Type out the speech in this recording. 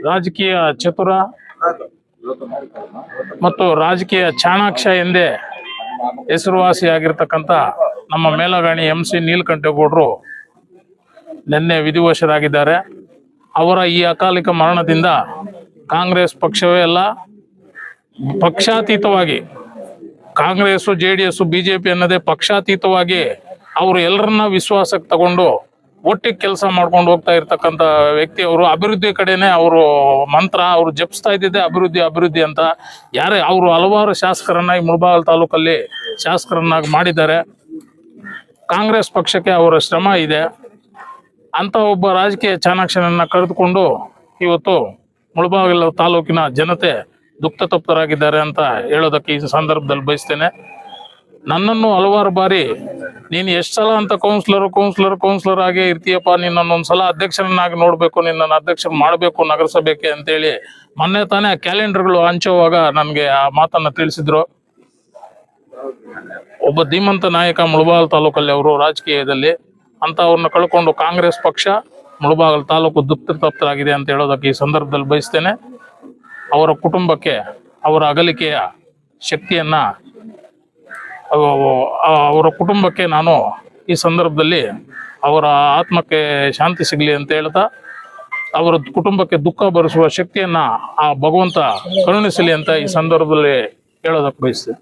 ರಾಜಕೀಯ ಚತುರ ಮತ್ತು ರಾಜಕೀಯ ಚಾಣಾಕ್ಷ ಎಂದೇ ಹೆಸರುವಾಸಿಯಾಗಿರ್ತಕ್ಕಂಥ ನಮ್ಮ ಮೇಲಗಾಣಿ MC ನೀಲಕಂಠೇಗೌಡರು ನಿನ್ನೆ ವಿಧಿವಶರಾಗಿದ್ದಾರೆ. ಅವರ ಈ ಅಕಾಲಿಕ ಮರಣದಿಂದ ಕಾಂಗ್ರೆಸ್ ಪಕ್ಷವೇ ಅಲ್ಲ, ಪಕ್ಷಾತೀತವಾಗಿ ಕಾಂಗ್ರೆಸ್ JDS BJP ಅನ್ನೋದೇ ಪಕ್ಷಾತೀತವಾಗಿ ಅವರು ಎಲ್ಲರನ್ನ ವಿಶ್ವಾಸಕ್ಕೆ ತಗೊಂಡು ಒಟ್ಟಿಗೆ ಕೆಲಸ ಮಾಡ್ಕೊಂಡು ಹೋಗ್ತಾ ಇರ್ತಕ್ಕಂಥ ವ್ಯಕ್ತಿ ಅವರು. ಅಭಿವೃದ್ಧಿ ಕಡೆನೆ ಅವರು ಮಂತ್ರ ಅವರು ಜಪಿಸ್ತಾ ಇದ್ದಿದ್ದೆ ಅಭಿವೃದ್ಧಿ ಅಭಿವೃದ್ಧಿ ಅಂತ. ಯಾರೇ ಅವರು ಹಲವಾರು ಶಾಸಕರನ್ನ ಈ ಮುಳಬಾಗಿಲು ತಾಲೂಕಲ್ಲಿ ಶಾಸಕರನ್ನಾಗಿ ಮಾಡಿದ್ದಾರೆ. ಕಾಂಗ್ರೆಸ್ ಪಕ್ಷಕ್ಕೆ ಅವರ ಶ್ರಮ ಇದೆ. ಅಂತ ಒಬ್ಬ ರಾಜಕೀಯ ಚಾಣಾಕ್ಷನನ್ನ ಕರೆದುಕೊಂಡು ಇವತ್ತು ಮುಳಬಾಗಿಲು ತಾಲೂಕಿನ ಜನತೆ ದುಃಖ ತಪ್ತರಾಗಿದ್ದಾರೆ ಅಂತ ಹೇಳೋದಕ್ಕೆ ಈ ಸಂದರ್ಭದಲ್ಲಿ ಬಯಸ್ತೇನೆ. ನನ್ನನ್ನು ಹಲವಾರು ಬಾರಿ ನೀನು ಎಷ್ಟು ಸಲ ಅಂತ ಕೌನ್ಸಿಲರ್ ಆಗೇ ಇರ್ತೀಯಪ್ಪ, ನಿನ್ನೊಂದ್ಸಲ ಅಧ್ಯಕ್ಷರನ್ನಾಗಿ ನೋಡ್ಬೇಕು, ನಿನ್ನನ್ನು ಅಧ್ಯಕ್ಷರು ಮಾಡಬೇಕು ನಗರಸಭೆಗೆ ಅಂತೇಳಿ ಮೊನ್ನೆ ತಾನೇ ಕ್ಯಾಲೆಂಡರ್ಗಳು ಹಂಚುವಾಗ ನನಗೆ ಆ ಮಾತನ್ನ ತಿಳಿಸಿದ್ರು. ಒಬ್ಬ ಧೀಮಂತ ನಾಯಕ ಮುಳಬಾಗಿಲು ತಾಲೂಕಲ್ಲಿ ಅವರು ರಾಜಕೀಯದಲ್ಲಿ ಅಂತವ್ರನ್ನ ಕಳ್ಕೊಂಡು ಕಾಂಗ್ರೆಸ್ ಪಕ್ಷ ಮುಳಬಾಗಿಲು ತಾಲೂಕು ದುಃಖ ತಪ್ತರಾಗಿದೆ ಅಂತ ಹೇಳೋದಕ್ಕೆ ಈ ಸಂದರ್ಭದಲ್ಲಿ ಬಯಸ್ತೇನೆ. ಅವರ ಕುಟುಂಬಕ್ಕೆ ಅವರ ಅಗಲಿಕೆಯ ಶಕ್ತಿಯನ್ನ ಅವರ ಕುಟುಂಬಕ್ಕೆ ನಾನು ಈ ಸಂದರ್ಭದಲ್ಲಿ ಅವರ ಆತ್ಮಕ್ಕೆ ಶಾಂತಿ ಸಿಗಲಿ ಅಂತ ಹೇಳ್ತಾ, ಅವರ ಕುಟುಂಬಕ್ಕೆ ದುಃಖ ಭರಿಸುವ ಶಕ್ತಿಯನ್ನ ಆ ಭಗವಂತ ಕರುಣಿಸಲಿ ಅಂತ ಈ ಸಂದರ್ಭದಲ್ಲಿ ಹೇಳೋದಕ್ಕೆ ಬಯಸ್ತೇನೆ.